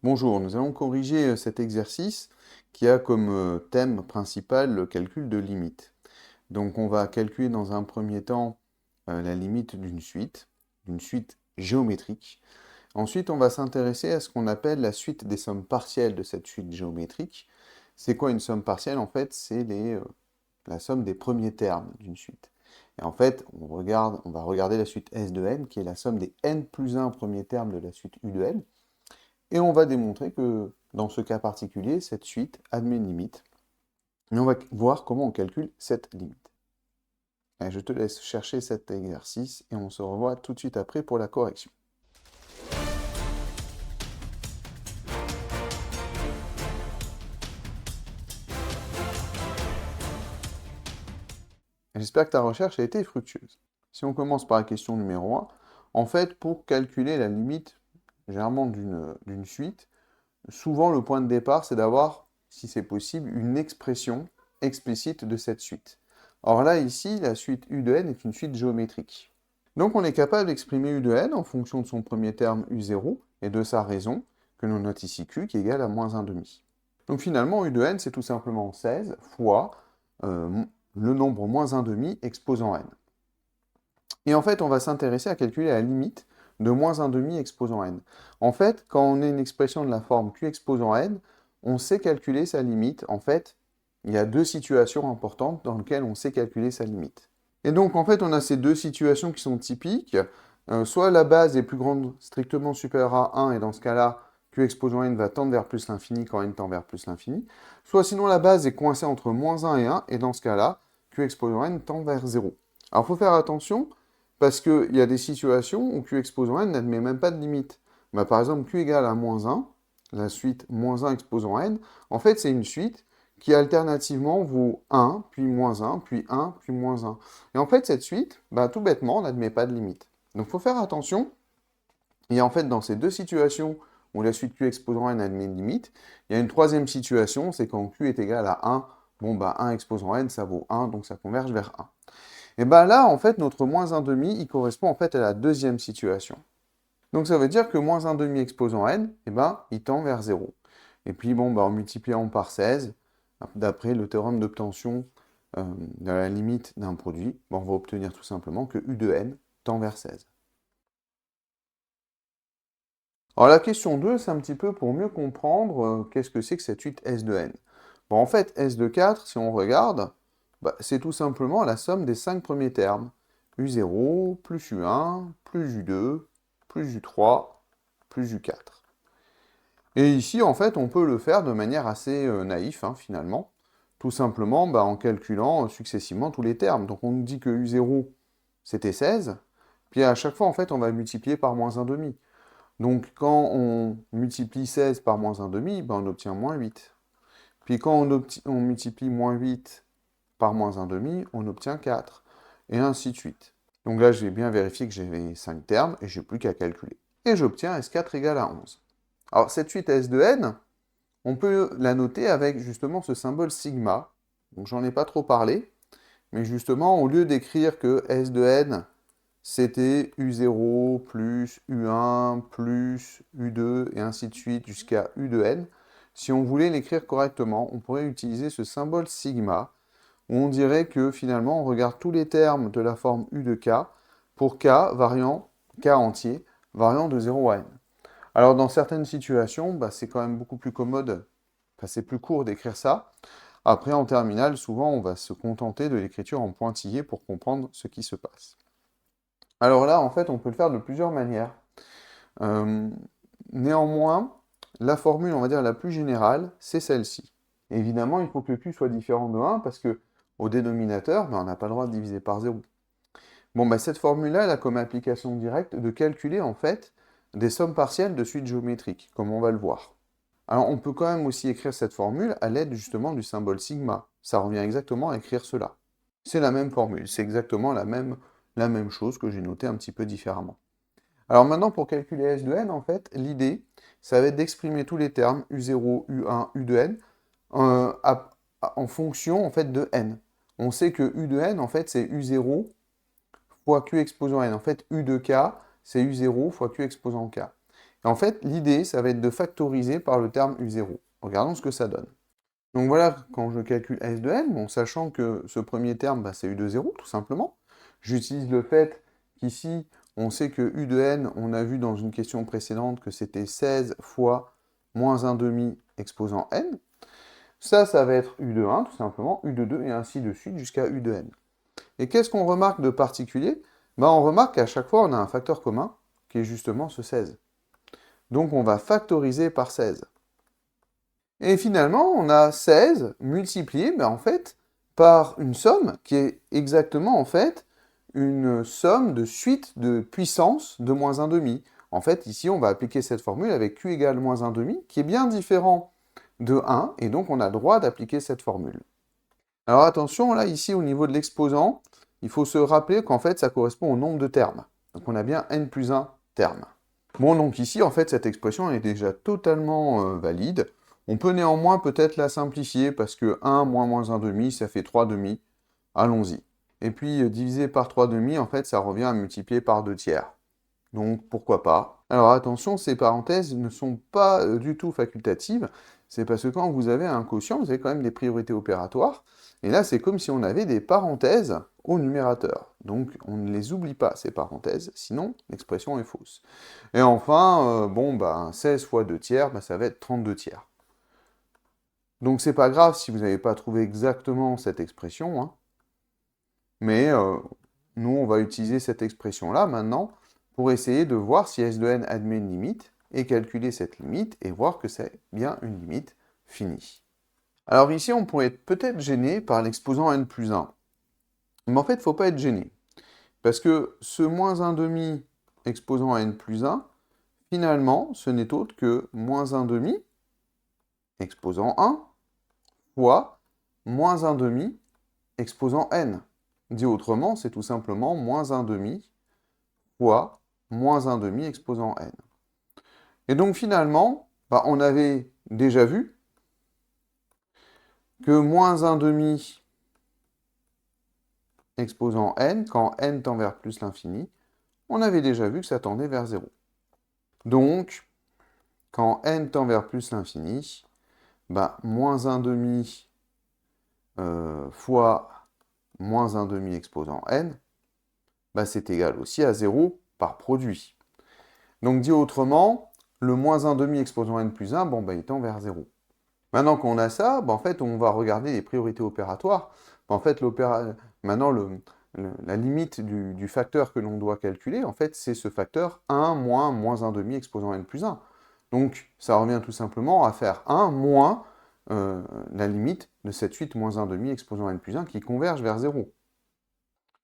Bonjour, nous allons corriger cet exercice qui a comme thème principal le calcul de limite. Donc on va calculer dans un premier temps la limite d'une suite géométrique. Ensuite, on va s'intéresser à ce qu'on appelle la suite des sommes partielles de cette suite géométrique. C'est quoi une somme partielle? En fait, c'est la somme des premiers termes d'une suite. Et en fait, on va regarder la suite S de n, qui est la somme des n plus 1 premiers termes de la suite U de n. Et on va démontrer que dans ce cas particulier, cette suite admet une limite. Et on va voir comment on calcule cette limite. Allez, je te laisse chercher cet exercice et on se revoit tout de suite après pour la correction. J'espère que ta recherche a été fructueuse. Si on commence par la question numéro 1, en fait, pour calculer la limite, généralement d'une suite, souvent le point de départ, c'est d'avoir, si c'est possible, une expression explicite de cette suite. Or là, ici, la suite U de n est une suite géométrique. Donc on est capable d'exprimer U de n en fonction de son premier terme U0 et de sa raison, que l'on note ici Q, qui est égale à moins 1,5. Donc finalement, U de n, c'est tout simplement 16 fois le nombre moins 1,5 exposant n. Et en fait, on va s'intéresser à calculer la limite de moins 1,5 exposant n. En fait, quand on a une expression de la forme Q exposant n, on sait calculer sa limite. En fait, il y a deux situations importantes dans lesquelles on sait calculer sa limite. Et donc, en fait, on a ces deux situations qui sont typiques. Soit la base est plus grande, strictement supérieure à 1, et dans ce cas-là, Q exposant n va tendre vers plus l'infini quand n tend vers plus l'infini. Soit sinon, la base est coincée entre moins 1 et 1, et dans ce cas-là, Q exposant n tend vers 0. Alors, il faut faire attention, parce qu'il y a des situations où Q exposant n n'admet même pas de limite. Bah, par exemple, Q égale à moins 1, la suite moins 1 exposant n, en fait, c'est une suite qui alternativement vaut 1, puis moins 1, puis 1, puis moins 1. Et en fait, cette suite, bah, tout bêtement, n'admet pas de limite. Donc, il faut faire attention. Et en fait, dans ces deux situations où la suite Q exposant n admet une limite, il y a une troisième situation, c'est quand Q est égal à 1, bon, bah, 1 exposant n, ça vaut 1, donc ça converge vers 1. Et bien là, en fait, notre moins 1,5, il correspond en fait à la deuxième situation. Donc ça veut dire que moins 1,5 exposant n, et ben, il tend vers 0. Et puis, bon, bah, en multipliant par 16, d'après le théorème d'obtention de la limite d'un produit, on va obtenir tout simplement que U de n tend vers 16. Alors la question 2, c'est un petit peu pour mieux comprendre qu'est-ce que c'est que cette suite S de n. Bon, en fait, S de 4, si on regarde, bah, c'est tout simplement la somme des 5 premiers termes. U0, plus U1, plus U2, plus U3, plus U4. Et ici, en fait, on peut le faire de manière assez naïf, finalement. Tout simplement bah, en calculant successivement tous les termes. Donc on nous dit que U0, c'était 16. Puis à chaque fois, en fait, on va multiplier par moins 1,5. Donc quand on multiplie 16 par moins 1,5, ben, on obtient moins 8. Puis quand on multiplie moins 8 par moins 1,5, on obtient 4. Et ainsi de suite. Donc là, j'ai bien vérifié que j'avais 5 termes et je n'ai plus qu'à calculer. Et j'obtiens S4 égale à 11. Alors cette suite S de n, on peut la noter avec justement ce symbole sigma. Donc j'en ai pas trop parlé, mais justement, au lieu d'écrire que S de n, c'était U0 plus U1 plus U2 et ainsi de suite jusqu'à U de n, si on voulait l'écrire correctement, on pourrait utiliser ce symbole sigma, où on dirait que finalement on regarde tous les termes de la forme U de k pour k variant, k entier, variant de 0 à n. Alors dans certaines situations, bah, c'est quand même beaucoup plus commode, enfin, c'est plus court d'écrire ça. Après, en terminale, souvent on va se contenter de l'écriture en pointillé pour comprendre ce qui se passe. Alors là, en fait, on peut le faire de plusieurs manières. Euh, Néanmoins, la formule, on va dire, la plus générale, c'est celle-ci. Évidemment, il faut que Q soit différent de 1 parce que au dénominateur, ben, on n'a pas le droit de diviser par 0. Bon, ben, cette formule-là, elle a comme application directe de calculer en fait des sommes partielles de suites géométriques, comme on va le voir. Alors, on peut quand même aussi écrire cette formule à l'aide justement du symbole sigma. Ça revient exactement à écrire cela. C'est la même formule, c'est exactement la même chose que j'ai noté un petit peu différemment. Alors maintenant, pour calculer S de n, en fait, l'idée, ça va être d'exprimer tous les termes U0, U1, U de n en fonction en fait, de n. On sait que U de n, en fait, c'est U0 fois Q exposant n. En fait, U de k, c'est U0 fois Q exposant k. En fait, l'idée, ça va être de factoriser par le terme U0. Regardons ce que ça donne. Donc voilà, quand je calcule S de n, bon, sachant que ce premier terme, bah, c'est U de 0, tout simplement. J'utilise le fait qu'ici, on sait que U de n, on a vu dans une question précédente que c'était 16 fois moins 1 demi exposant n. Ça va être U de 1, tout simplement, U de 2, et ainsi de suite jusqu'à U de n. Et qu'est-ce qu'on remarque de particulier? Ben, on remarque qu'à chaque fois, on a un facteur commun, qui est justement ce 16. Donc on va factoriser par 16. Et finalement, on a 16 multiplié, ben, en fait, par une somme qui est exactement, en fait, une somme de suite de puissance de moins 1 demi. En fait, ici, on va appliquer cette formule avec q égale moins 1 demi, qui est bien différent de 1, et donc on a le droit d'appliquer cette formule. Alors attention, là, ici, au niveau de l'exposant, il faut se rappeler qu'en fait, ça correspond au nombre de termes. Donc on a bien n plus 1 termes. Bon, donc ici, en fait, cette expression est déjà totalement valide. On peut néanmoins peut-être la simplifier, parce que 1 moins moins 1 demi, ça fait 3 demi. Allons-y. Et puis, diviser par 3 demi, en fait, ça revient à multiplier par 2 tiers. Donc, pourquoi pas. Alors attention, ces parenthèses ne sont pas du tout facultatives. C'est parce que quand vous avez un quotient, vous avez quand même des priorités opératoires. Et là, c'est comme si on avait des parenthèses au numérateur. Donc, on ne les oublie pas, ces parenthèses, sinon l'expression est fausse. Et enfin, 16 fois 2 tiers, ça va être 32 tiers. Donc, c'est pas grave si vous n'avez pas trouvé exactement cette expression, hein. Mais nous, on va utiliser cette expression-là maintenant pour essayer de voir si S de n admet une limite, et calculer cette limite, et voir que c'est bien une limite finie. Alors ici, on pourrait être peut-être gêné par l'exposant n plus 1. Mais en fait, il ne faut pas être gêné. Parce que ce moins 1 demi exposant à n plus 1, finalement, ce n'est autre que moins 1 demi exposant 1 fois moins 1 demi exposant n. Dit autrement, c'est tout simplement moins 1 demi fois moins 1 demi exposant n. Et donc finalement, on avait déjà vu que moins 1 demi exposant n, quand n tend vers plus l'infini, on avait déjà vu que ça tendait vers 0. Donc, quand n tend vers plus l'infini, moins 1 demi fois moins 1 demi exposant n, c'est égal aussi à 0 par produit. Donc dit autrement, le moins 1 demi exposant n plus 1, il tend vers 0. Maintenant qu'on a ça, en fait, on va regarder les priorités opératoires. En fait, maintenant, la limite du facteur que l'on doit calculer, en fait, c'est ce facteur 1 moins moins 1 demi exposant n plus 1. Donc, ça revient tout simplement à faire 1 moins la limite de cette suite moins 1 demi exposant n plus 1 qui converge vers 0.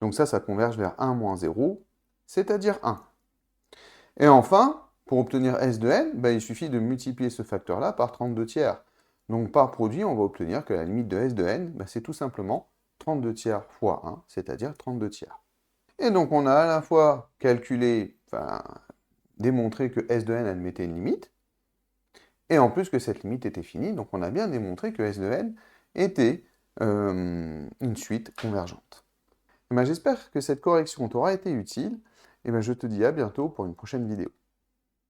Donc ça converge vers 1 moins 0, c'est-à-dire 1. Et enfin, pour obtenir S de n, il suffit de multiplier ce facteur-là par 32 tiers. Donc par produit, on va obtenir que la limite de S de n, c'est tout simplement 32 tiers fois 1, c'est-à-dire 32 tiers. Et donc on a à la fois calculé, démontré que S de n admettait une limite, et en plus que cette limite était finie, donc on a bien démontré que S de n était une suite convergente. J'espère que cette correction t'aura été utile, et je te dis à bientôt pour une prochaine vidéo.